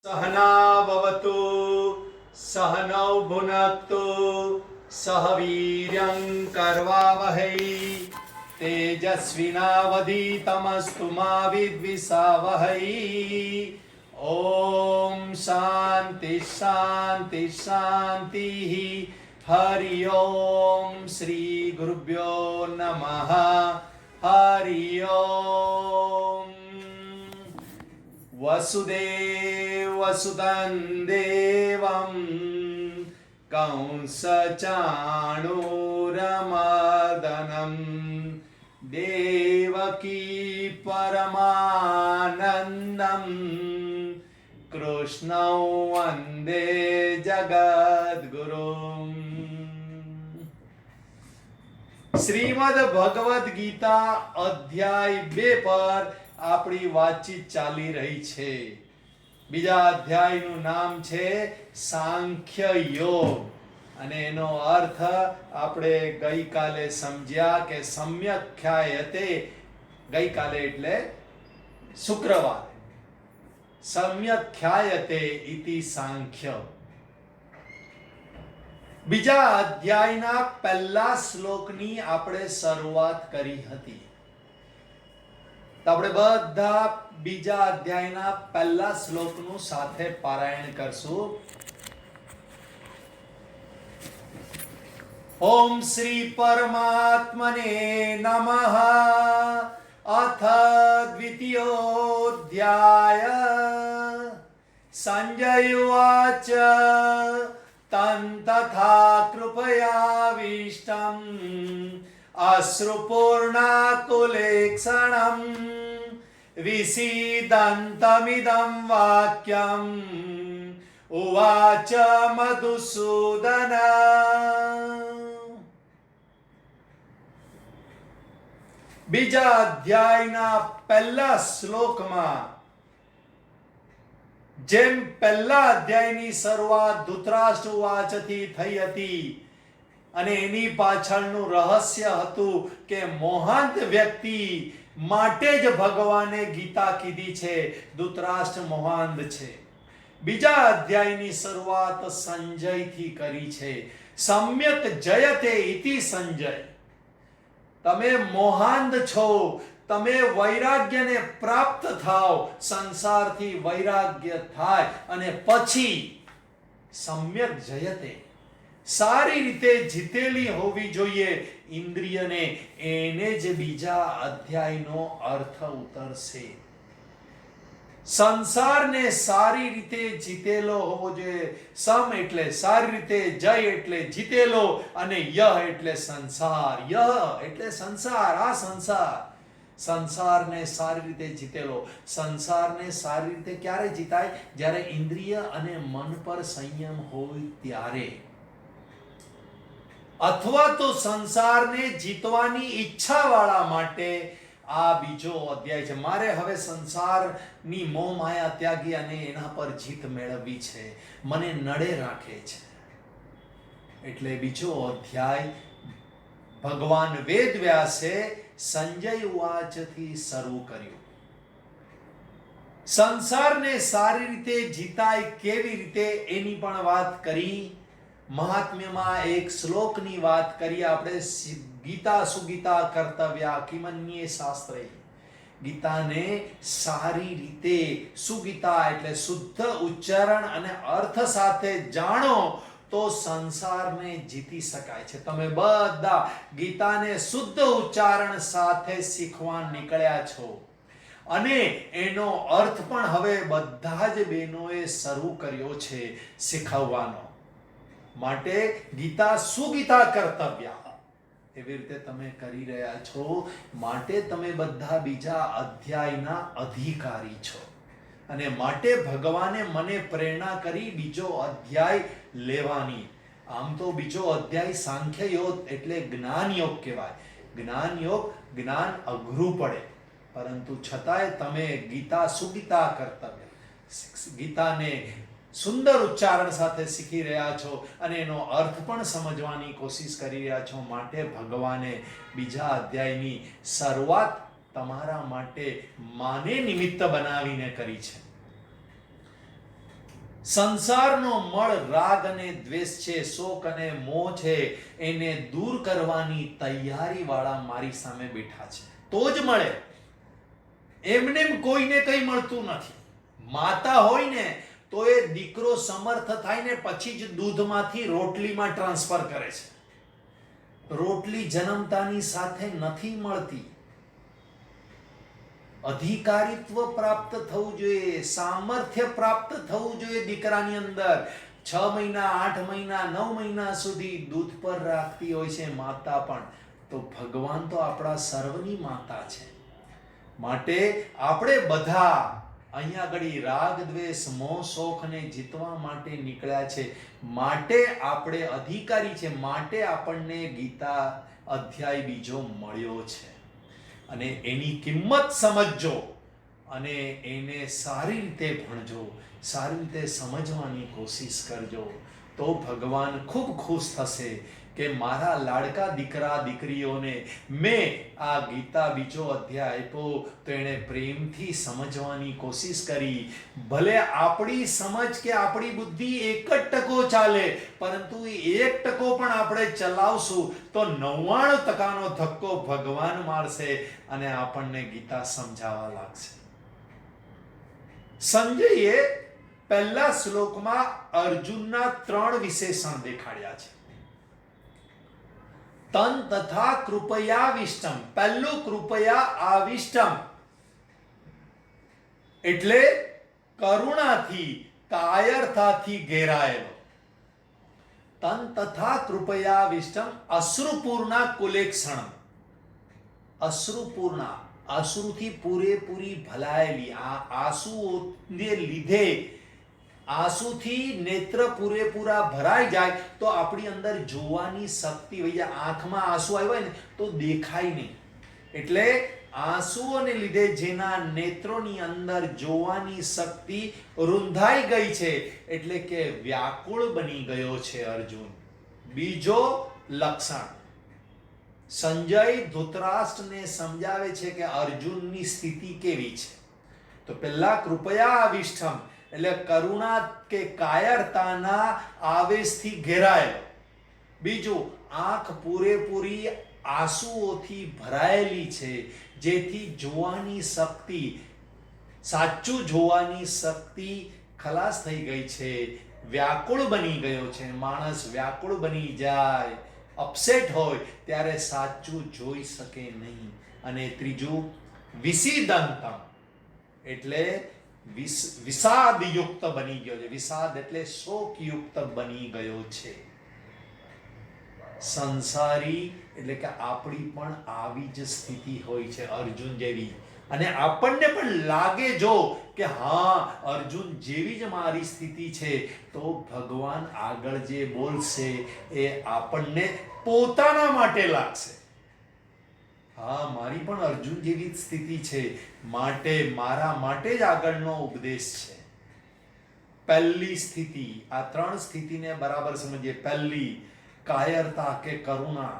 सहनाववतु सहनौ भुनक्तु सह वीर्यं करवावहै तेजस्विनावधीतमस्तु मा विद्विषावहै। ॐ शान्ति शान्ति शान्तिः। हरि ओम श्री गुरुभ्यो नमः। हरि ओम। वसुदेवसुतं देवं कंसचाणूरमर्दनं देवकी परमानन्दं कृष्णं वन्दे जगद्गुरुम्। શ્રીમદ ભગવદ્ ગીતા અધ્યાય 2 પર આપણી વાતચીત ચાલી રહી છે। બીજા અધ્યાયનું નામ છે સાંખ્ય યોગ અને એનો અર્થ આપણે ગઈકાલે સમજ્યા કે સમ્યક ખ્યાયતે, ગઈકાલે એટલે શુક્રવારે, સમ્યક ખ્યાયતે ઇતિ સાંખ્ય। બીજા અધ્યાયના પહેલા શ્લોકની આપણે શરૂઆત કરી હતી। તો આપણે બધા બીજા અધ્યાયના પહેલા શ્લોકનું સાથે પારાયણ કરશું। ઓમ શ્રી પરમાત્મને નમઃ। અથ દ્વિતીયોધ્યાય। સંજય ઉવાચ तं तथा कृपयाविष्टम् अश्रुपूर्णाकुलेक्षणम् विसीदन्तमिदं वाक्यम् उवाच मधुसूदन। બીજા અધ્યાયના પહેલા શ્લોકમાં જેમ પહેલા અધ્યાયની શરૂઆત ધૃતરાષ્ટ્ર વાચથી થઈ હતી અને એની પાછળનું રહસ્ય હતું કે મોહાંત વ્યક્તિ માટે જ ભગવાને ગીતા કીધી છે। ધૃતરાષ્ટ્ર મોહાંત છે। બીજા અધ્યાયની શરૂઆત સંજયથી કરી છે। સમ્યક જયતે ઇતિ સંજય। તમે મોહાંત છો, તમે વૈરાગ્યને પ્રાપ્ત થાઓ, સંસારથી વૈરાગ્ય થાય અને પછી સમ્યક જયતે, સારી રીતે જીતેલી હોવી જોઈએ ઇન્દ્રિયને। એને જ બીજા અધ્યાયનો અર્થ ઉતરશે। સંસારને સારી રીતે જીતેલો હોવો જોઈએ। સમ એટલે સારી રીતે, જય એટલે જીતેલો અને યહ એટલે સંસાર। યહ એટલે સંસાર, આ સંસાર, સંસારને સારી રીતે જીતેલો। સંસારને સારી રીતે ક્યારે જીતાય? જ્યારે ઇન્દ્રિય અને મન પર સંયમ હોય ત્યારે, અથવા તો સંસારને જીતવાની ઈચ્છા વાળા માટે આ બીજો અધ્યાય છે। મારે હવે સંસારની મોહ માયા ત્યાગી અને એના પર જીત મેળવવી છે, મને નડે રાખે છે, એટલે બીજો અધ્યાય ભગવાન વેદવ્યાસે સંજય ઉવાચથી શરૂ કર્યું। સંસારને સારી રીતે જીતાય કેવી રીતે એની પણ વાત કરી। મહાત્મ્યમાં એક શ્લોકની વાત કરી આપણે। ગીતા સુગીતા કર્તવ્યા કિમન્યે શાસ્ત્રે। ગીતાને સારી રીતે, સુગીતા એટલે શુદ્ધ ઉચ્ચારણ અને અર્થ સાથે જાણો તો સંસારને જીતી શકાય છે। તમે બધા ગીતાને શુદ્ધ ઉચ્ચારણ સાથે શીખવા નીકળ્યા છો અને એનો અર્થ પણ હવે બધા જ બહેનોએ શરૂ કર્યો છે શીખવવાનો। માટે ગીતા સુગીતા કર્તવ્ય એવી રીતે તમે કરી રહ્યા છો, માટે તમે બધા બીજા અધ્યાયના અધિકારી છો અને માટે ભગવાને મને પ્રેરણા કરી બીજો અધ્યાય લેવાની। આમ તો બીજો અધ્યાય સાંખ્ય યોગ એટલે જ્ઞાન યોગ કહેવાય। જ્ઞાન યોગ, જ્ઞાન અઘરું પડે, પરંતુ છતાંય તમે ગીતા સુગીતા કર્તવ્ય, ગીતાને સુંદર ઉચ્ચારણ સાથે શીખી રહ્યા છો અને એનો અર્થ પણ સમજવાની કોશિશ કરી રહ્યા છો। માટે ભગવાને બીજા અધ્યાયની શરૂઆત તમારા માટે માને નિમિત્ત બનાવીને કરી છે। સંસારનો મળ રાગ અને દ્વેષ છે, શોક અને મોહ છે, એને દૂર કરવાની તૈયારી વાળા મારી સામે બેઠા છે. તો જ મળે. એમને કોઈને કંઈ મળતું નથી. માતા હોય ને તો એ દીકરો સમર્થ થાય ને પછી જ દૂધમાંથી રોટલીમાં ટ્રાન્સફર કરે છે. રોટલી જન્મતાની સાથે નથી મળતી. અધિકારીત્વ પ્રાપ્ત થવું જોઈએ, સામર્થ્ય પ્રાપ્ત થવું જોઈએ દીકરાની અંદર. 6 મહિના, 8 મહિના, 9 મહિના સુધી દૂધ પર રાખતી હોય છે માતા પણ. તો ભગવાન તો આપણા સર્વની માતા છે. માટે આપણે બધા અહીંયા આગળ રાગ દ્વેષ મોહ શોખને જીતવા માટે નીકળ્યા છે. માટે આપણે અધિકારી છે. માટે આપણને ગીતા અધ્યાય 2 મળ્યો છે. અને એની કિંમત સમજજો અને એને સારી રીતે ભણજો, સારી રીતે સમજવાની કોશિશ કરજો. તો ભગવાન ખૂબ ખુશ થશે કે મારા લાડકા દીકરા દીકરીઓને મેં આ ગીતા 2 અધ્યાય આપ્યો તો એણે પ્રેમથી સમજવાની કોશિશ કરી. ભલે આપણી સમજ કે આપણી બુદ્ધિ 1% ચાલે, પરંતુ 1% પણ આપણે ચલાવશું તો 99%નો ધક્કો ભગવાન મારશે અને આપણને ગીતા સમજાવવા લાગશે. સંજયે પહેલા શ્લોકમાં અર્જુનના 3 વિશેષણ દેખાડ્યા છે. તન તથા કૃપયાવિષ્ટમ. પહેલું કૃપયા આવિષ્ટમ એટલે કરુણાથી, કાયરતાથી ઘેરાયેલો. તન તથા કૃપયાવિષ્ટમ અશ્રુપૂર્ણા કુલેક્ષણમ. અશ્રુપૂર્ણા, અશ્રુથી પૂરેપૂરી ભલાયેલી. આ આંસુઓને લીધે, આંસુથી નેત્ર પૂરેપૂરા ભરાઈ જાય તો આપણી અંદર જોવાની શક્તિ વહી જાય. આંખમાં આંસુ આવ્યા ને તો દેખાય નહીં. એટલે આંસુઓને લીધે જેના નેત્રોની અંદર જોવાની શક્તિ રૂંધાઈ ગઈ છે, એટલે કે વ્યાકુળ બની ગયો છે અર્જુન. બીજો લક્ષણ, સંજય ધૃતરાષ્ટ્રને સમજાવે છે કે અર્જુનની સ્થિતિ કેવી છે. તો પહેલા કૃપયાવિષ્ટમ એટલે કરુણા કે કાયરતાના આવેશથી ઘેરાયેલો. બીજું, આંખ પૂરેપૂરી આંસુઓથી ભરાયેલી છે, જેથી જોવાની શક્તિ, સાચું જોવાની શક્તિ ખલાસ થઈ ગઈ છે, વ્યાકુળ બની ગયો છે. માણસ વ્યાકુળ બની જાય, અપસેટ હોય ત્યારે સાચું જોઈ શકે નહીં. અને ત્રીજું વિષીદંતમ એટલે વિષાદયુક્ત બની ગયો છે. વિષાદ એટલે શોકયુક્ત બની ગયો છે. સંસારી એટલે કે આપણી પણ આવી જ સ્થિતિ હોય છે અર્જુન જેવી. અને આપણને પણ લાગે જો કે હા અર્જુન જેવી જ મારી સ્થિતિ છે, તો ભગવાન આગળ જે બોલશે એ આપણને પોતાના માટે લાગશે. હા, મારી પણ અર્જુન જેવી સ્થિતિ છે, માટે મારા માટે જ આગળનો ઉપદેશ છે. પહેલી સ્થિતિ, આ 3 સ્થિતિને બરાબર સમજીએ. પહેલી, કાયરતા કે કરુણા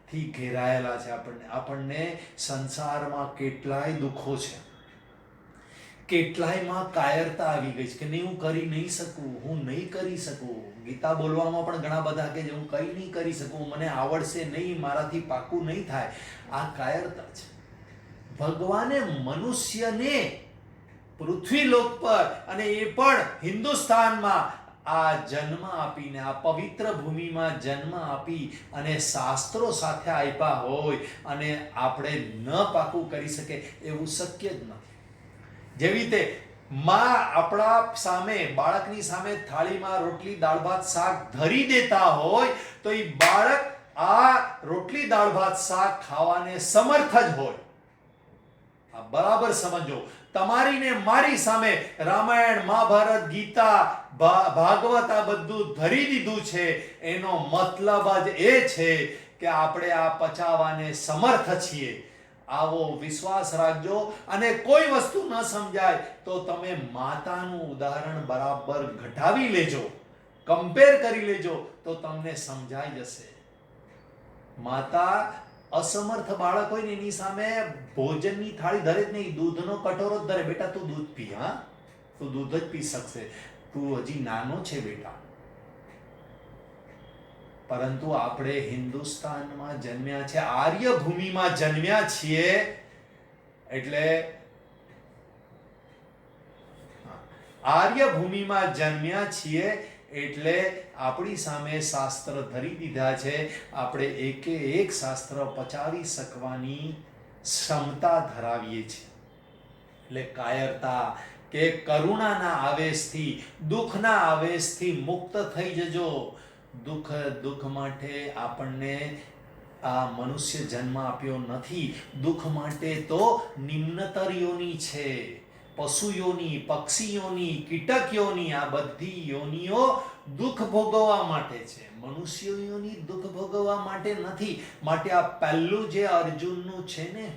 થી ઘેરાયેલા છે આપણને સંસારમાં કેટલાય દુઃખો છે, કેટલાયમાં કાયરતા આવી ગઈ છે કે નહીં, હું કરી નહીં શકું, હું નહીં કરી શકું. ગીતા બોલવામાં પણ ઘણા બધા કે હું કંઈ નહીં કરી શકું, મને આવડશે નહીં, મારાથી પાકું નહીં થાય. આ કાયરતા છે. ભગવાને મનુષ્યને પૃથ્વીલોક પર અને એ પણ હિન્દુસ્તાનમાં આ જન્મ આપીને, આ પવિત્ર ભૂમિમાં જન્મ આપી અને શાસ્ત્રો સાથે આપ્યા હોય અને આપણે ન પાકું કરી શકે એવું શક્ય જ નથી. જેવી રીતે માં આપણા સામે, બાળકની સામે થાળીમાં રોટલી દાળ ભાત શાક ધરી દેતા હોય તો એ બાળક આ રોટલી દાળ ભાત શાક ખાવાને સમર્થ જ હોય. આ બરાબર સમજો. તમારી ને મારી સામે રામાયણ, મહાભારત, ગીતા, ભાગવત આ બધું ધરી દીધું છે. એનો મતલબ જ એ છે કે આપણે આ પચાવવાને સમર્થ છીએ. આવો વિશ્વાસ રાખજો. અને કોઈ વસ્તુ ન સમજાય તો તમે માતાનું ઉદાહરણ બરાબર ઘટાવી લેજો, કમ્પેર કરી લેજો તો તમને સમજાઈ જશે. માતા અસમર્થ બાળક હોય ને એની સામે ભોજનની થાળી ધરે જ નહીં, દૂધનો કટોરો જ ધરે. બેટા તું દૂધ પી, હા તું દૂધ જ પી શકશે. તું હજી નાનો છે બેટા. પરંતુ આપણે હિન્દુસ્તાનમાં જન્મ્યા છે, આર્ય ભૂમિમાં જન્મ્યા છીએ, એટલે આર્ય ભૂમિમાં જન્મ્યા છીએ એટલે આપણી સામે શાસ્ત્ર ધરી દીધા છે. આપણે એકે એક શાસ્ત્ર પચાવી શકવાની ક્ષમતા ધરાવીએ છીએ. એટલે કાયરતા કે કરુણાના આવેશથી, દુઃખના આવેશથી મુક્ત થઈ જજો. દુઃખ માટે આપણને આ મનુષ્ય જન્મ આપ્યો નથી. દુઃખ માટે તો નિમ્નતર યોની છે, પશુ યોની, પક્ષી યોની, કીટક યોની. આ બધી યોનીઓ દુઃખ ભોગવવા માટે છે, મનુષ્ય યોની દુઃખ ભોગવવા માટે નથી. માટે આ પહેલું જે અર્જુનનું છે ને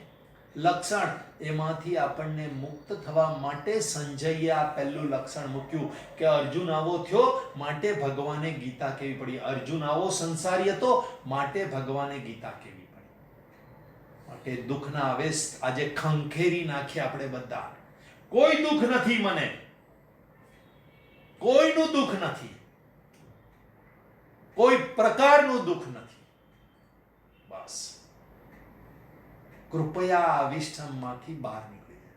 લક્ષણ, એમાંથી આપણને મુક્ત થવા માટે સંજયે આ પહેલું લક્ષણ મૂક્યું કે અર્જુન આવો થયો માટે ભગવાને ગીતા કેવી પડી. અર્જુન આવો સંસારી હતો માટે ભગવાને ગીતા કેવી પડી. માટે દુઃખના આવેશ આજે ખંખેરી નાખીએ આપણે બધા. કોઈ દુઃખ નથી, મને કોઈનું દુઃખ નથી, કોઈ પ્રકારનું દુઃખ નથી. બસ કૃપયા આ વિષ્ઠમમાંથી બહાર નીકળી.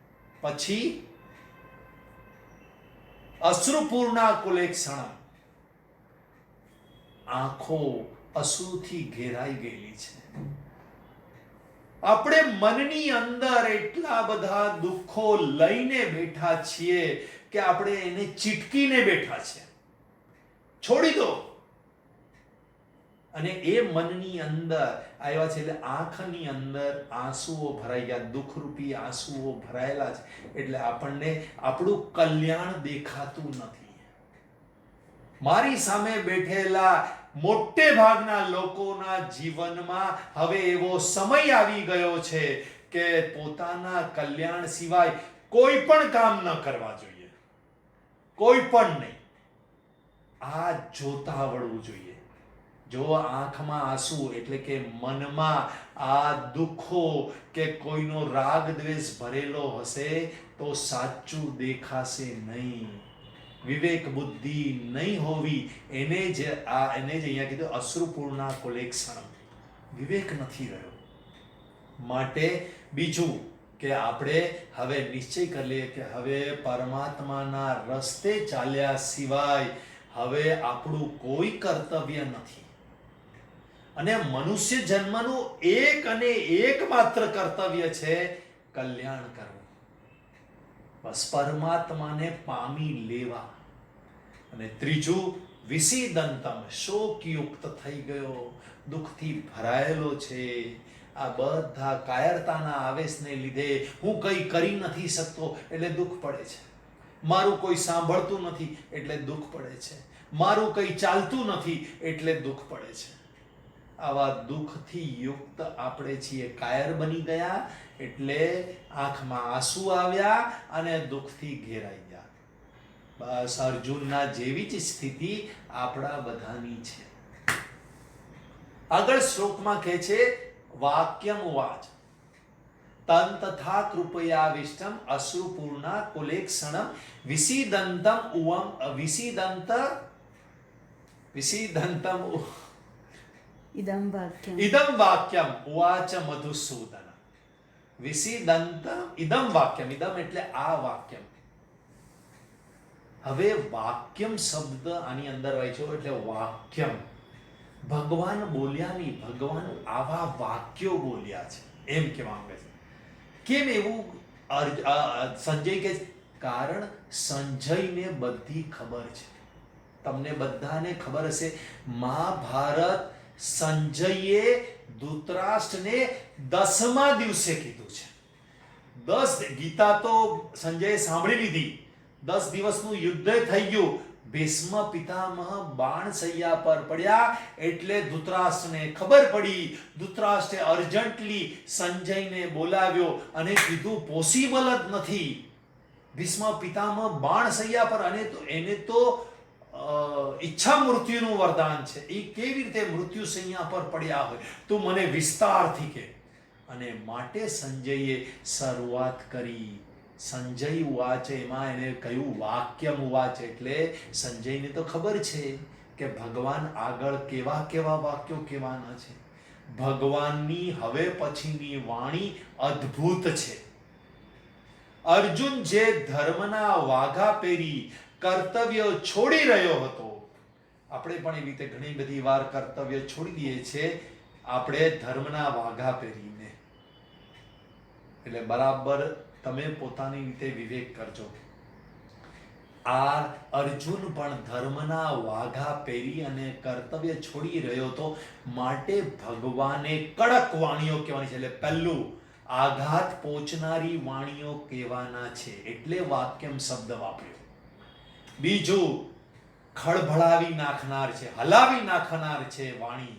પછી અશ્રુપૂર્ણા કુલેક્ષણમ, આંખો અશ્રુથી ઘેરાઈ ગયેલી છે. આપણે મનની અંદર એટલા બધા દુઃખો લઈને બેઠા છીએ કે આપણે એને ચીટકીને બેઠા છે. છોડી દો. અને એ મનની અંદર આવ્યા છે એટલે આંખની અંદર આંસુઓ ભરાઈ ગયા, દુઃખરૂપી આંસુઓ ભરાયેલા છે. એટલે આપણને આપણું કલ્યાણ દેખાતું નથી. મારી સામે બેઠેલા મોટે ભાગના લોકોના જીવનમાં હવે એવો સમય આવી ગયો છે કે પોતાના કલ્યાણ સિવાય કોઈ પણ કામ ન કરવા જોઈએ. કોઈ પણ નહીં. આ જોતા આવડવું જોઈએ. જો આંખમાં આંસુ એટલે કે મનમાં આ દુઃખો કે કોઈનો રાગ દ્વેષ ભરેલો હશે તો સાચું દેખાશે નહીં. વિવેક બુદ્ધિ નહીં હોવી, એને જ અહીંયા કીધું અશ્રુપૂર્ણા કુલેક્ષણમ. વિવેક નથી રહ્યો. માટે બીજું કે આપણે હવે નિશ્ચય કરી લઈએ કે હવે પરમાત્માના રસ્તે ચાલ્યા સિવાય હવે આપણું કોઈ કર્તવ્ય નથી. અને મનુષ્ય જન્મનું એક અને એકમાત્ર કર્તવ્ય છે કલ્યાણ કરવું. બસ પરમાત્માને પામી લેવા. અને ત્રીજું વિષીદંતમ, શોકયુક્ત થઈ ગયો, દુઃખથી ભરાયેલો છે. આ બધા કાયરતાના આવેશને લીધે હું કંઈ કરી નથી શકતો એટલે દુઃખ પડે છે. મારું કોઈ સાંભળતું નથી એટલે દુઃખ પડે છે. મારું કંઈ ચાલતું નથી એટલે દુઃખ પડે છે. આવા દુઃખથી યુક્ત આપણે છીએ. કાયર બની ગયા એટલે આંખમાં આંસુ આવ્યા અને દુઃખથી ઘેરાઈ ગયા. બસ અર્જુનના જેવી જ સ્થિતિ આપણા બધાની છે. આગળ શ્લોકમાં કહે છે વાક્યમ ઉવાચ તન તથા કૃપયાવિષ્ટમ અશ્રુપૂર્ણા કુલેક્ષણમ વિષીદંતમ ઇદમ વાક્યમ ઉવાચ મધુસૂદન. વિષીદંતમ ઇદમ વાક્યમ. ઇદમ એટલે આ વાક્યમ. હવે વાક્યમ શબ્દ આની અંદર વાંચ્યો એટલે વાક્યમ. ભગવાન બોલ્યા નહીં, ભગવાન આવા વાક્યો બોલ્યા છે એમ કહેવા માંગે છે. કેમ એવું સંજય કહે છે? કારણ સંજયને બધી ખબર છે. તમને બધાને ખબર હશે મહાભારત સંજયે ધૃતરાષ્ટ્રને 10મા દિવસે કીધું છે. 10 ગીતા તો સંજયે સાંભળી લીધી. 10 દિવસનું યુદ્ધ થઈ ગયું. ભીષ્મ પિતામહ બાણશૈયા પર પડ્યા એટલે ધૃતરાષ્ટ્રને ખબર પડી. ધૃતરાષ્ટ્રે અર્જન્ટલી સંજયને બોલાવ્યો અને કીધું પોસિબલ જ નથી. ભીષ્મ પિતામહ બાણશૈયા પર, અને તો એને તો ઈચ્છા મૃત્યુનું વરદાન છે. એ કેવી રીતે મૃત્યુ શૈયા પર પડ્યા હોય? તું મને વિસ્તારથી કે. અને માટે સંજયે શરૂઆત કરી સંજય ઉવાચ, એમાં એને કહ્યું વાક્યમ ઉવાચ, એટલે સંજયને તો ખબર છે કે ભગવાન આગળ કેવા કેવા વાક્યો કહેવાના છે. ભગવાનની હવે પછીની વાણી અદ્ભુત છે. અર્જુન જે ધર્મના વાઘા પહેરી કર્તવ્ય છોડી રહ્યો હતો, આપણે પણ એવી રીતે ઘણી બધી વાર કર્તવ્ય છોડી દઈએ છીએ, આપણે ધર્મના વાઘા પહેરીને. એટલે બરાબર તમે પોતાની રીતે વિવેક કરજો. આ અર્જુન પણ ધર્મના વાઘા પહેરી અને કર્તવ્ય છોડી રહ્યો હતો, માટે ભગવાને કડક વાણીઓ કહેવાની છે. એટલે પહેલું, આઘાત પહોંચનારી વાણીઓ કહેવાના છે, એટલે વાક્યમ શબ્દ વાપર્યો. બીજું, ખળભળાવી નાખનાર છે, હલાવી નાખનાર છે વાણી,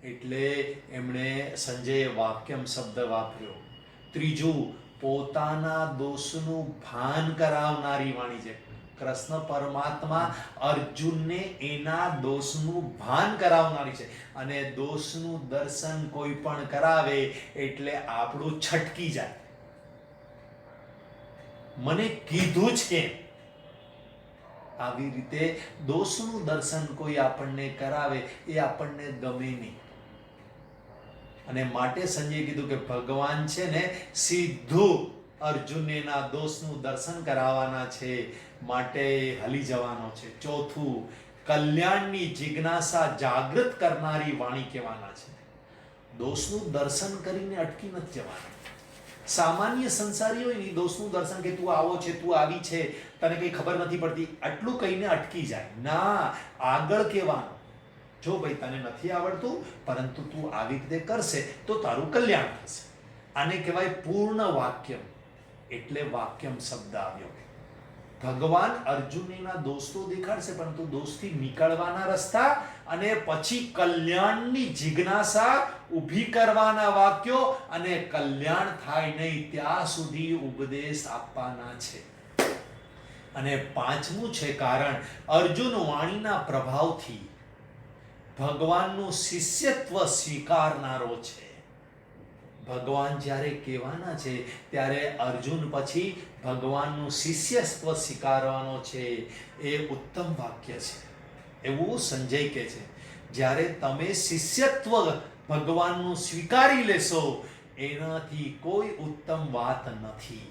એટલે એમણે સંજયે વાક્યમ શબ્દ વાપર્યો. ત્રીજું, પોતાના દોષનું ભાન કરાવનારી વાણી છે. કૃષ્ણ પરમાત્મા અર્જુનને એના દોષનું ભાન કરાવનારી છે, અને દોષનું દર્શન કોઈ પણ કરાવે એટલે આપણું છટકી જાય. મને કીધું જ કેમ? આવી રીતે દોષનું દર્શન કોઈ આપણને કરાવે એ આપણને ગમે નહીં. અને માટે સંજયે કીધું કે ભગવાન છે ને સીધું અર્જુનને એના દોષનું દર્શન કરાવવાના છે, માટે હલી જવાનો છે. ચોથું, કલ્યાણની જિજ્ઞાસા જાગૃત કરનારી વાણી કહેવાના છે. દોષનું દર્શન કરીને અટકી નથી જવાના. સામાન્ય સંસારી હોય ને, દોષનું દર્શન કે તું આવો છે, તું આવી છે, તને કઈ ખબર નથી પડતી, આટલું કહીને અટકી જાય ના. આગળ કહેવાનું, જો ભાઈ તને નથી આવડતું, પરંતુ તું આવી રીતે કરશે તો તારું કલ્યાણ થશે. આને કહેવાય પૂર્ણ વાક્યમ, એટલે વાક્યમ શબ્દ આવ્યો. ભગવાન અર્જુનના દોસ્તો દેખાડશે, પરંતુ દોસ્તથી નીકળવાના રસ્તા અને પછી કલ્યાણની જિજ્ઞાસા ઊભી કરવાના વાક્યો, અને કલ્યાણ થાય નહીં ત્યાં સુધી ઉપદેશ આપવાના છે. અને પાંચમું છે કારણ, અર્જુન વાણીના પ્રભાવથી ભગવાનનું શિષ્યત્વ સ્વીકારનારો છે. ભગવાન જ્યારે કહેવાના છે ત્યારે અર્જુન પછી ભગવાનનું શિષ્યત્વ સ્વીકારવાનો છે. એ ઉત્તમ વાક્ય છે, એવું સંજય કહે છે. જ્યારે તમે શિષ્યત્વ ભગવાનનું સ્વીકારી લેશો, એનાથી કોઈ ઉત્તમ વાત નથી.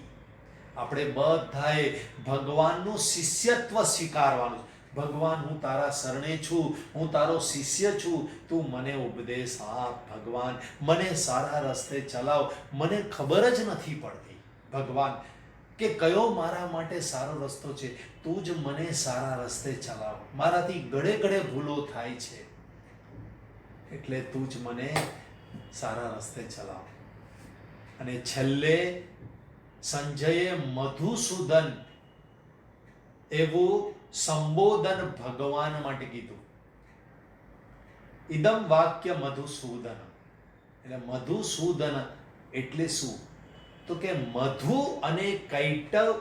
આપણે બધાએ ભગવાનનું શિષ્યત્વ સ્વીકારવાનું. ભગવાન, હું તારા શરણે છું, હું તારો શિષ્ય છું, તું મને ઉપદેશ આપ. ભગવાન, મને સારા રસ્તે ચલાવ, મને ખબર જ નથી પડતી ભગવાન કે કયો મારા માટે સારો રસ્તો છે. તું જ મને સારા રસ્તે ચલાવ. મારાથી ઘડે ઘડે ભૂલો થાય છે, એટલે તું જ મને સારા રસ્તે ચલાવ. અને છેલ્લે સંજયે મધુસૂદન એવું સંબોધન ભગવાન માટે કીધું. ઇદમ વાક્ય મધુસૂદન. એટલે મધુસૂદન એટલે શું? તો કે મધુ અને કૈટવ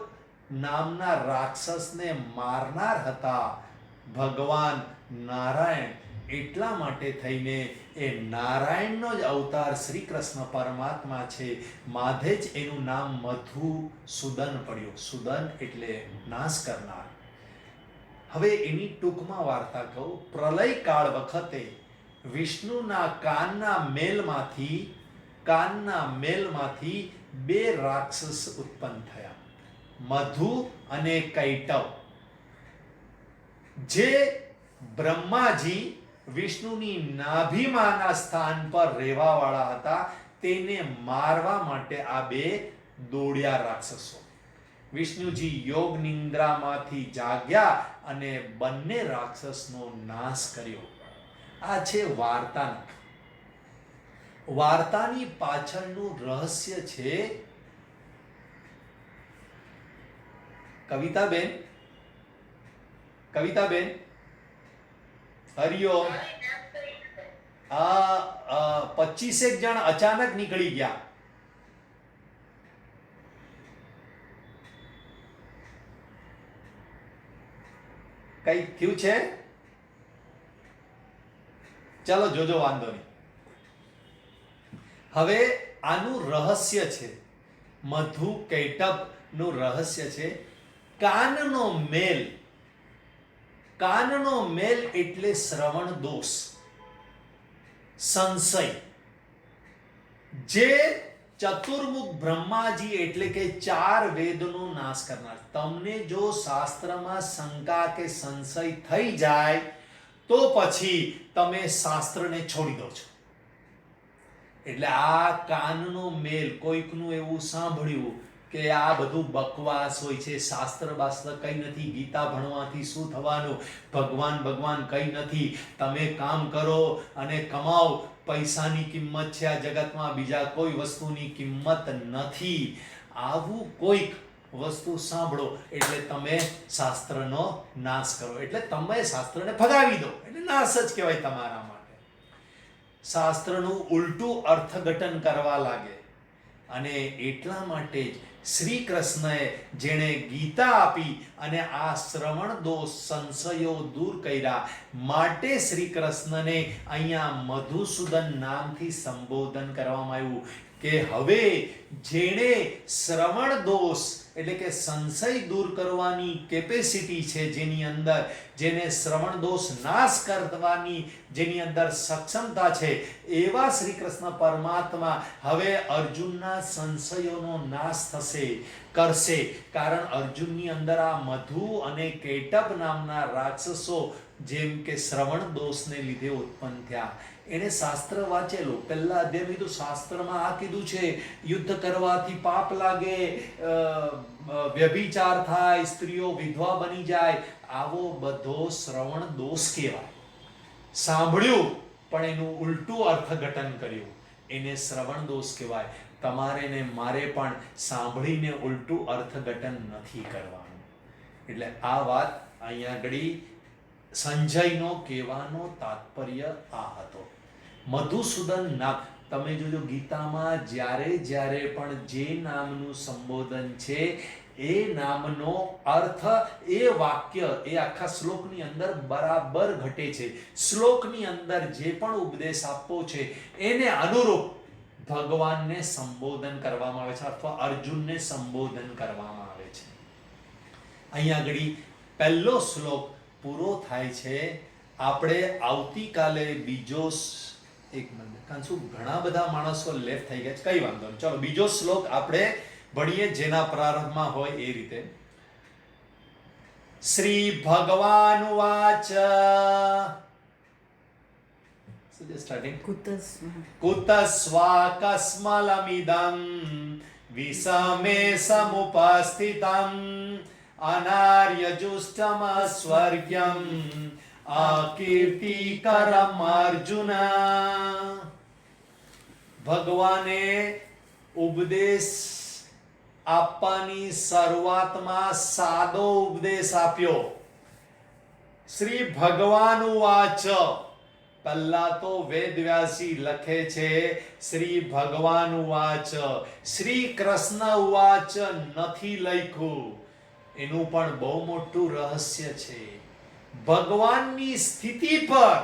નામના રાક્ષસને મારનાર હતા ભગવાન નારાયણ. એટલા માટે થઈને એ નારાયણનો જ અવતાર શ્રી કૃષ્ણ પરમાત્મા છે. માધે જ એનું નામ મધુસૂદન પડ્યું. સુદન એટલે નાશ કરનાર. હવે એની ટૂંકમાં વાર્તા કહું. પ્રલય કાળ વખતે વિષ્ણુના કાનના મેલમાંથી બે રાક્ષસ ઉત્પન્ન થયા, મધુ અને કૈટવ. જે બ્રહ્માજી વિષ્ણુની નાભિમાના સ્થાન પર રહેવાવાળા હતા, તેને મારવા માટે આ બે દોડ્યા રાક્ષસો. વિષ્ણુજી યોગ નિંદ્રામાંથી જાગ્યા અને બંને રાક્ષસનો નાશ કર્યો. આ છે વાર્તાનક. વાર્તાની પાછળનું રહસ્ય છે. કવિતાબેન, હરિઓમ. 25 જણ અચાનક નીકળી ગયા. કઈ થયું છે? ચાલો જોજો, વાંધો નહીં. હવે આનું રહસ્ય છે. મધુ કૈટવ નું રહસ્ય છે કાનનો મેલ. કાનનો મેલ એટલે શ્રવણ દોષ, સંશય. જે ચતુર્મુખ બ્રહ્માજી એટલે કે 4 વેદનો નાશ કરનાર. તમને જો શાસ્ત્રમાં શંકા કે સંશય થઈ જાય તો પછી તમે શાસ્ત્રને છોડી દો છો. એટલે આ કાનનો મેલ, કોઈકનું એવું સાંભળ્યું કે આ બધું બકવાસ હોય છે, શાસ્ત્ર બાસ્ત્ર કંઈ નથી, ગીતા ભણવાથી શું થવાનું, ભગવાન કંઈ નથી, તમે કામ કરો અને કમાઓ, પૈસાની કિંમત છે આ જગતમાં, બીજા કોઈ વસ્તુની કિંમત નથી. આવું કોઈક વસ્તુ સાંભળો એટલે તમે શાસ્ત્રનો નાશ કરો, એટલે તમે શાસ્ત્રને ભગાવી દો, એટલે નાશ જ કહેવાય તમારા માટે. શાસ્ત્રનું ઉલટું અર્થઘટન કરવા લાગે. અને એટલા માટે જ શ્રી કૃષ્ણએ જેણે ગીતા આપી અને આ શ્રવણ દોષ સંશયો દૂર કર્યા માટે શ્રી કૃષ્ણને અહીંયા મધુસૂદન નામથી સંબોધન કરવામાં આવ્યું કે હવે જેણે શ્રવણ દોષ એટલે કે સંશય દૂર કરવાની કેપેસિટી છે જેની અંદર, જેને શ્રવણ દોષ નાશ કરવાની જેની અંદર સક્ષમતા છે, એવા શ્રી કૃષ્ણ પરમાત્મા હવે અર્જુનના સંશયોનો નાશ કરશે. કારણ અર્જુનની અંદર આ મધુ અને કેટબ નામના રાક્ષસો જેમ કે શ્રવણ દોષને લીધે ઉત્પન્ન થયા. એને શાસ્ત્ર વાંચેલું, પહેલા અધ્યાયમાં તો શાસ્ત્રમાં આ કીધું છે યુદ્ધ કરવાથી પાપ લાગે, વ્યભિચાર થાય, સ્ત્રીઓ વિધવા બની જાય. આવો બધો શ્રવણ દોષ કહેવાય. સાંભળ્યું પણ એનું ઉલટું અર્થઘટન કર્યું, એને શ્રવણ દોષ કહેવાય. તમારે ને મારે પણ સાંભળીને ઉલટું અર્થઘટન નથી કરવાનું. એટલે આ વાત અહીંયા આગળ સંજયનો કહેવાનો તાત્પર્ય આ હતો. મધુસૂદન નામ તમે જોજો ગીતામાં જ્યારે પણ જે નામનું સંબોધન છે એ નામનો અર્થ, એ વાક્ય, એ આખા શ્લોકની અંદર બરાબર ઘટે છે. શ્લોકની અંદર જે પણ ઉપદેશ આપવો છે એને અનુરૂપ ભગવાનને સંબોધન કરવામાં આવે છે અથવા અર્જુનને સંબોધન કરવામાં આવે છે. અહીંયા આગળ પહેલો શ્લોક પૂરો થાય છે. આપણે આવતીકાલે બીજો, એક મિનિટ, કારણ શું ઘણા બધા માણસો લેફ્ટ થઈ ગયા છે, કઈ વાંધો નહીં, ચલો બીજો શ્લોક આપણે ભણીએ જેના પ્રારંભમાં હોય એ રીતે. શ્રી ભગવાન વાચ સ્ટાર્ટિંગ કુતસ્વા કસ્મલમિદં વિષમે સમુપસ્થિતં અનાર્યજુષ્ટમ સ્વર્ગ્યમ અકીર્તિકરમ અર્જુન. ભગવાને ઉપદેશ આપવાની શરૂઆતમાં સાદો ઉપદેશ આપ્યો. શ્રી ભગવાન વાચ, પહેલા તો વેદવ્યાસી લખે છે શ્રી ભગવાન વાચ, શ્રી કૃષ્ણ વાચ નથી લખ્યું. એનું પણ બહુ મોટું રહસ્ય છે. ભગવાનની સ્થિતિ પર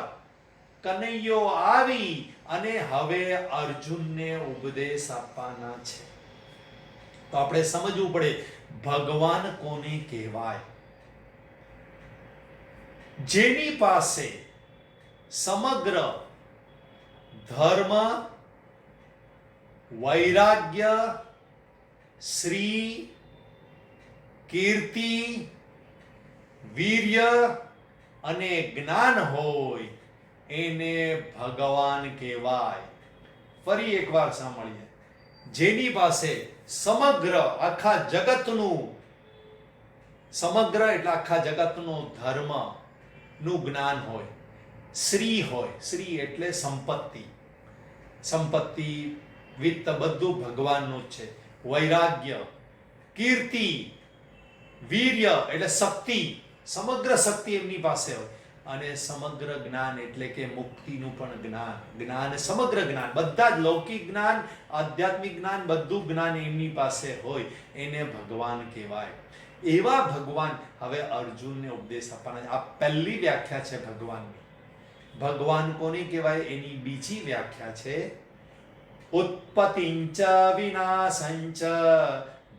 કનૈયો આવી અને હવે અર્જુનને ઉપદેશ આપવાના છે. તો આપણે સમજવું પડે ભગવાન કોને કહેવાય. જેની પાસે સમગ્ર ધર્મ, વૈરાગ્ય, શ્રી, કીર્તિ, વીર્ય અને જ્ઞાન હોય એને ભગવાન કહેવાય. ફરી એકવાર સાંભળીએ. જેની પાસે સમગ્ર આખા જગતનું, સમગ્ર એટલે આખા જગતનું ધર્મ નું જ્ઞાન હોય, શ્રી હોય, શ્રી એટલે સંપત્તિ, સંપત્તિ, વિત્ત બધું ભગવાનનું જ છે, વૈરાગ્ય, કીર્તિ, વીર્ય એટલે શક્તિ, સમગ્ર શક્તિ એમની પાસે હોય, અને સમગ્ર જ્ઞાન એટલે કે મુક્તિનું પણ જ્ઞાન, જ્ઞાન સમગ્ર જ્ઞાન, બધા જ લૌકિક જ્ઞાન, આધ્યાત્મિક જ્ઞાન, બધું જ્ઞાન એમની પાસે હોય એને ભગવાન કહેવાય. એવા ભગવાન હવે અર્જુનને ઉપદેશ આપવાના. આ પહેલી વ્યાખ્યા છે ભગવાનની. ભગવાન કોને કહેવાય એની બીજી વ્યાખ્યા છે ઉત્પત્તિંચ વિનાશંચ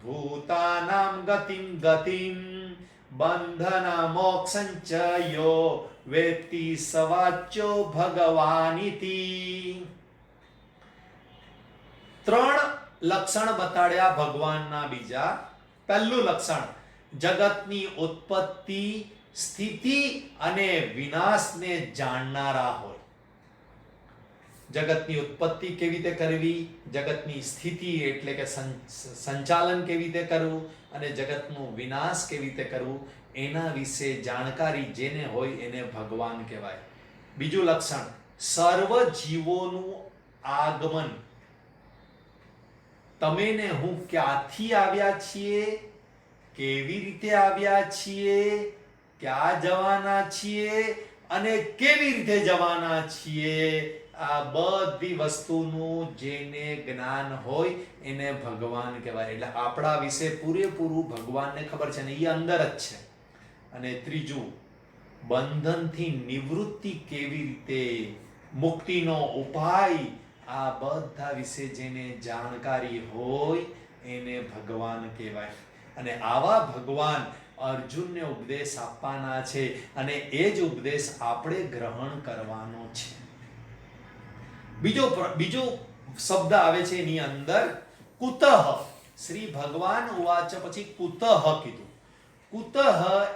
ભૂતાનામ ગતિમ ગતિમ બંધન મોક્ષંચ યો વેત્તિ સવાચ્યો ભગવાનિતિ. ત્રણ લક્ષણ બતાડ્યા ભગવાનના બીજા. પહેલું લક્ષણ જગતની ઉત્પત્તિ, સ્થિતિ અને વિનાશને જાણનારા હોય. જગતની ઉત્પત્તિ કેવી રીતે કરવી, જગતની સ્થિતિ એટલે કે સંચાલન કેવી રીતે કરવું અને જગતનું વિનાશ કેવી રીતે કરવું એના વિશે જાણકારી જેને હોય એને ભગવાન કહેવાય. બીજું લક્ષણ સર્વ જીવોનું આગમન. તમે ને હું ક્યાંથી આવ્યા છીએ, કેવી રીતે આવ્યા છીએ, ક્યાં જવાના છીએ અને કેવી રીતે જવાના છીએ, આ બધી વસ્તુનું જેને જ્ઞાન હોય એને ભગવાન કહેવાય. એટલે આપણા વિશે પૂરેપૂરું ભગવાનને ખબર છે ને એ અંદર જ છે. અને ત્રીજું બંધનથી નિવૃત્તિ કેવી રીતે, મુક્તિનો ઉપાય, આ બધા વિશે જેને જાણકારી હોય એને ભગવાન કહેવાય. અને આવા ભગવાન અર્જુનને ઉપદેશ આપવાના છે અને એ જ ઉપદેશ આપણે ગ્રહણ કરવાનો છે. બીજો શબ્દ આવે છે એની અંદર કુતઃ. શ્રી ભગવાન ઉવાચ પછી કુતઃ કીધું. કુતઃ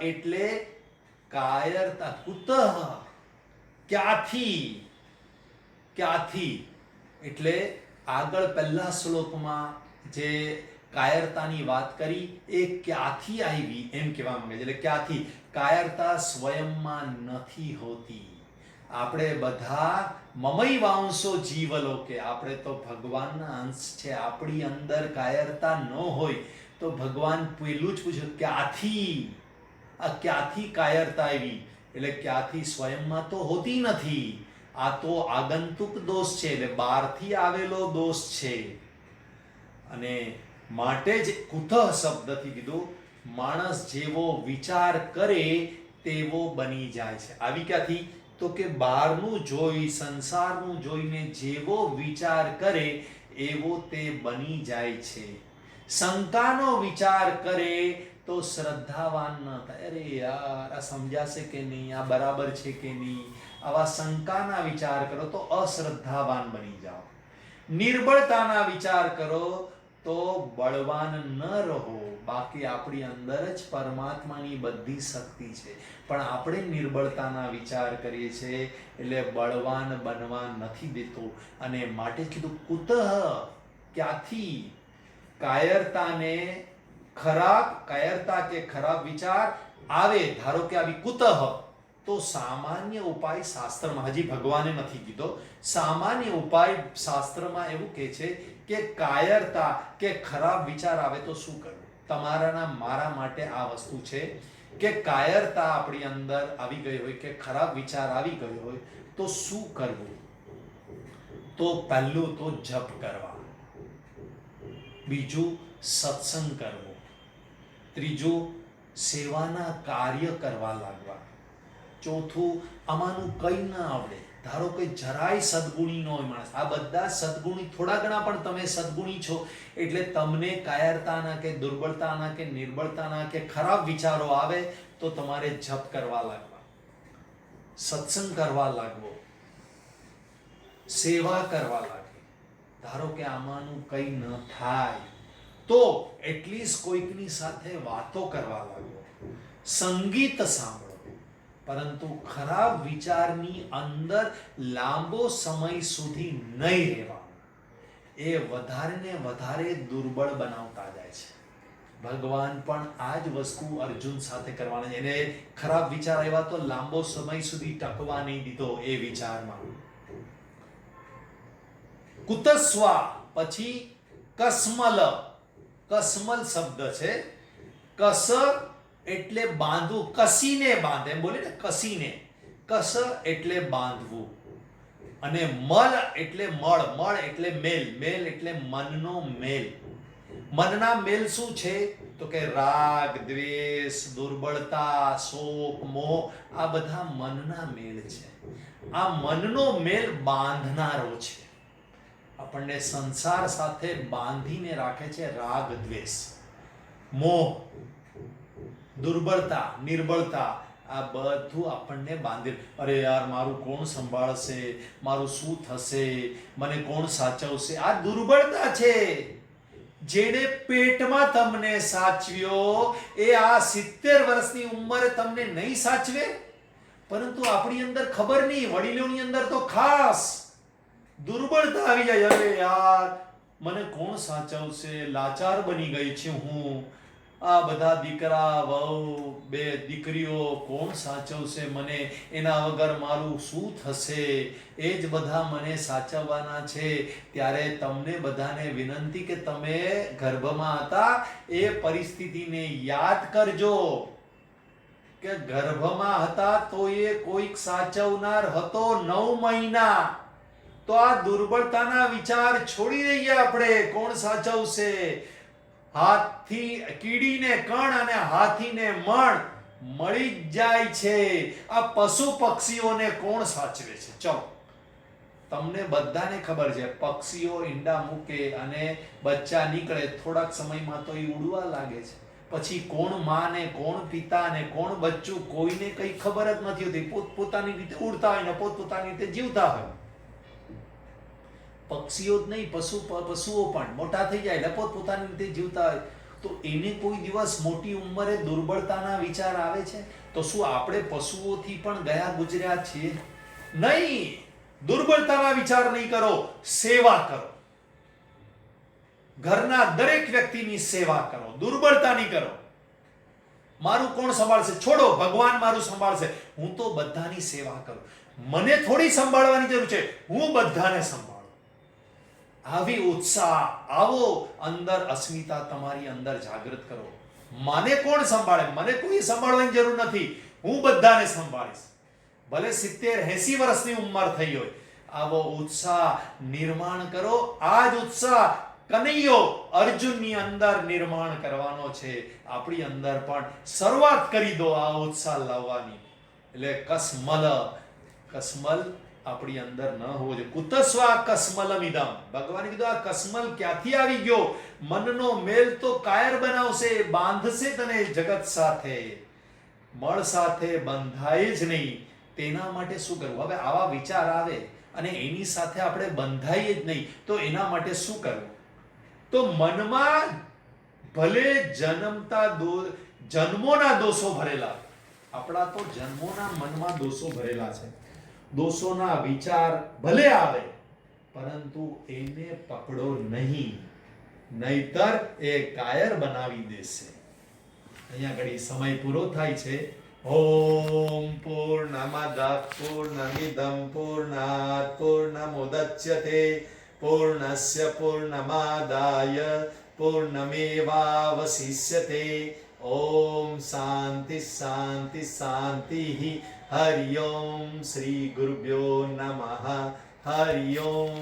એટલે કાયરતા. કુતઃ ક્યાંથી, ક્યાંથી એટલે આગળ પહેલા શ્લોકમાં જે કાયરતાની વાત કરી એ ક્યાંથી આવી એમ કહેવા માંગે છે. એટલે ક્યાંથી, કાયરતા સ્વયંમાં નથી હોતી. આપણે બધા મમઈ વાંસો જીવલોકે, આપણે તો ભગવાનના અંશ છે. આપણી અંદર કાયરતા ન હોય તો ભગવાન પેલું જ પૂછ્યું ક્યાંથી, આ ક્યાંથી કાયરતા આવી. એટલે ક્યાંથી સ્વયંમાં તો હોતી નથી, આ તો આગંતુક દોષ છે, એટલે બહારથી આવેલો દોષ છે. અને માટે જ કુતઃ શબ્દથી કીધું માણસ જેવો વિચાર કરે તેવો બની જાય છે. આવી ક્યાંથી, તો કે બહારનું જોઈ, સંસારનું જોઈને જેવો વિચાર કરે એવો તે બની જાય છે. શંકાનો વિચાર કરે તો શ્રદ્ધાવાન ન થાય. અરે યાર આ સમજાશે કે નહીં, આ બરાબર છે કે નહીં, આવા શંકાના વિચાર કરો તો અશ્રદ્ધાવાન બની જાઓ. નિર્બળતાના વિચાર કરો તો બળવાન ન રહો. બાકી આપણી અંદર જ પરમાત્માની બધી શક્તિ છે, પણ આપણે નિર્બળતાના વિચાર કરીએ છીએ એટલે બળવાન બનવા નથી દેતો. અને માટે કીધું કુતઃ, ક્યાંથી. કાયરતાને કાયરતા કે ખરાબ વિચાર આવે, ધારો કે આવી કુતઃ, તો સામાન્ય ઉપાય શાસ્ત્રમાં, હજી ભગવાને નથી કીધો, સામાન્ય ઉપાય શાસ્ત્રમાં એવું કહે છે કે કાયરતા કે ખરાબ વિચાર આવે તો શું કરવું. તમારાના મારા માટે આ વસ્તુ છે કે કાયરતા આપણી અંદર આવી ગઈ હોય કે ખરાબ વિચાર આવી ગયો હોય તો શું કરવું. તો પહેલું તો જપ કરવા, બીજું સત્સંગ કરવો, ત્રીજું સેવાના કાર્ય કરવા લાગવા, ચોથું આમાંનું કંઈ ના આવડે, ધારો કે જરાય સદગુણી ન હોય માણસ, આ બધા સદગુણી, થોડા ઘણા પણ તમે સદગુણી છો એટલે તમને કાયરતાના કે દુર્બળતાના કે નિર્બળતાના કે ખરાબ વિચારો આવે તો તમારે જપ કરવા લાગવા, સત્સંગ કરવા લાગવો, સેવા કરવા લાગે. ધારો કે આમાંનું કંઈ ન થાય તો એટલીસ્ટ કોઈકની સાથે વાતો કરવા લાગો, સંગીત સાંભળો. પરંતુ ખરાબ વિચારની અંદર લાંબો સમય સુધી નહીં રહેવાનું, એ વધારે ને વધારે દુર્બળ બનાવતા જાય છે. ભગવાન પણ આ જ વસ્તુ અર્જુન સાથે કરવાના છે. એને ખરાબ વિચાર આવ્યા તો લાંબો સમય સુધી ટકવા નહીં દીધો એ વિચારમાં. કુતસ્વા પછી કસ્મલ. કસ્મલ શબ્દ છે. કસ એટલે બાંધવું, કસીને બાંધે એમ બોલે ને, કસીને. કસ એટલે બાંધવું અને મલ એટલે મળ, મળ એટલે મેલ, મેલ એટલે મનનો મેલ. મનના મેલ શું છે તો કે રાગ, દ્વેષ, દુર્બળતા, શોક, મોહ, આ બધા મનના મેલ છે. આ મનનો મેલ બાંધનારો છે, આપણને સંસાર સાથે બાંધીને રાખે છે રાગ દ્વેષ. મોહ, દુર્બળતા, નિર્બળતા, આ બધું આપણને બાંધે. અરે યાર, મારું કોણ સંભાળશે, મારું શું થશે, મને કોણ સાચવશે, આ દુર્બળતા છે. જેને પેટમાં તમને સાચવ્યો એ આ 70 વર્ષની ઉંમરે તમને નહીં સાચવે. પરંતુ આપણી અંદર ખબર નહીં, વડીલોની અંદર તો ખાસ દુર્બળતા આવી જાય. અરે યાર, મને કોણ સાચવશે, લાચાર બની ગઈ છું હું. આ બધા દીકરા વહુ, 2 દીકરીઓ, કોણ સાચવશે મને, એના વગર મારું શું થશે, એ જ બધા મને સાચવવાના છે. ત્યારે તમને બધાને વિનંતી કે તમે ગર્ભમાં હતા એ પરિસ્થિતિને યાદ કરજો કે ગર્ભમાં હતા તો એ કોઈક સાચવનાર હતો 9 મહિના. તો આ દુર્બળતાના વિચાર છોડી દઈએ આપણે. કોણ સાચવશે? હાથી, કીડીને કણ અને હાથીને મણ મળી જ જાય છે. આ પશુ પક્ષીઓને કોણ સાચવે છે? ચલો, તમને બધાને ખબર છે, પક્ષીઓ ઈંડા મૂકે અને બચ્ચા નીકળે, થોડાક સમયમાં તો એ ઉડવા લાગે છે. પછી કોણ માં ને કોણ પિતા ને કોણ બચ્ચું, કોઈને કઈ ખબર જ નથી હોતી. પોતપોતાની રીતે ઉડતા હોય ને પોતપોતાની રીતે જીવતા હોય. પક્ષીઓ જ નહીં, પશુઓ પણ મોટા થઈ જાય એટલે પોતપોતાની રીતે જીવતા હોય. તો એને કોઈ દિવસ મોટી ઉંમરે દુર્બળતાના વિચાર આવે છે? તો શું આપણે પશુઓથી પણ ગયા ગુજર્યા છીએ? નહીં. દુર્બળતાના વિચાર નહીં કરો, સેવા કરો. ઘરના દરેક વ્યક્તિની સેવા કરો, દુર્બળતા નહીં કરો. મારું કોણ સંભાળશે? છોડો, ભગવાન મારું સંભાળશે. હું તો બધાની સેવા કરું. મને થોડી સંભાળવાની જરૂર છે, હું બધાને સંભાળું. આવી ઉત્સાહ, આવો અંદર અસ્મિતા તમારી અંદર જાગૃત કરો. મને કોણ સંભાળે? મને કોઈ સંભાળવાની જરૂર નથી, હું બધાને સંભાળીશ. ભલે 70-80 વર્ષની ઉંમર થઈ હોય. આવો ઉત્સાહ નિર્માણ કરો. આ જ ઉત્સાહ કનૈયો અર્જુનની અંદર નિર્માણ કરવાનો છે. આપણી અંદર પણ શરૂઆત કરી દો આ ઉત્સાહ લાવવાની. એટલે કસ્મલ આપણી અંદર ન હોવો જોઈએ. કુતસ્વા કસ્મલમિદમ, ભગવાને કીધું આ કસ્મલ ક્યાંથી આવી ગયો? મનનો મેલ તો કાયર બનાવશે, બાંધશે તને જગત સાથે. મળ સાથે બંધાય જ નહીં, તેના માટે શું કરવું? હવે આવા વિચાર આવે અને એની સાથે આપણે બંધાઈએ જ નહીં, તો એના માટે શું કરવું? તો મનમાં ભલે જન્મોના દોષો ભરેલા, આપણા તો જન્મોના મનમાં દોષો ભરેલા છે. દોષોના વિચાર ભલે આવે, પરંતુ એને પકડો નહીં, નહીતર એ કાયર બનાવી દેશે. અહીંયા ઘડી સમય પૂરો થાય છે. ઓમ પૂર્ણમદઃ પૂર્ણમિદં પૂર્ણાત પૂર્ણમુદચ્યતે પૂર્ણસ્ય પૂર્ણમાદાય પૂર્ણમેવાવશિષ્યતે. ઓમ શાંતિ શાંતિ શાંતિ. હરિ ઓમ. શ્રી ગુરુભ્યો નમઃ. હરિ ઓમ.